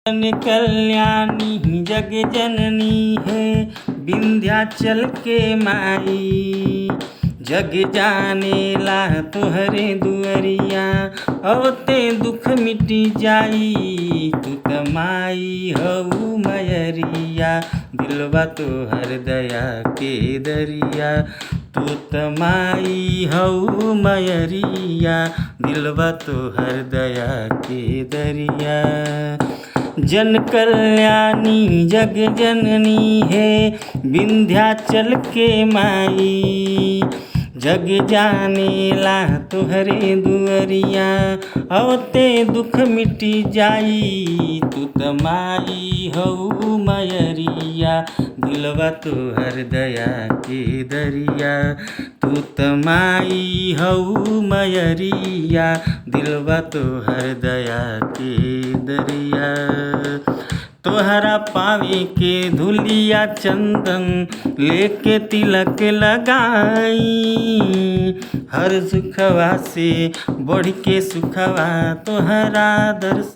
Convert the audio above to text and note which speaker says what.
Speaker 1: जन कल्याणी जग जननी है विंध्याचल के माई। जग जानेला तुहरे दुअरिया औते दुख मिटी जाई। तू त माई हऊ मयरिया दिलवा तोहर दया के दरिया। तू त माई हऊ मयरिया दिलवा तोहर दया के दरिया। जन कल्याणी जग जननी है विंध्याचल के माई। जग जानेला तुहरे दुअरिया औते दुख मिटी जाई। तू त माई हऊ मयरिया दिलवा तोहर दया के दरिया। तू त माई हऊ मयरिया दिलवा तोहर दया के दरिया। तोहरा पावे के धुलिया चंदन लेके तिलक लगाई। हर सुखवा से बढ़ के सुखवा तोहरा दर्शन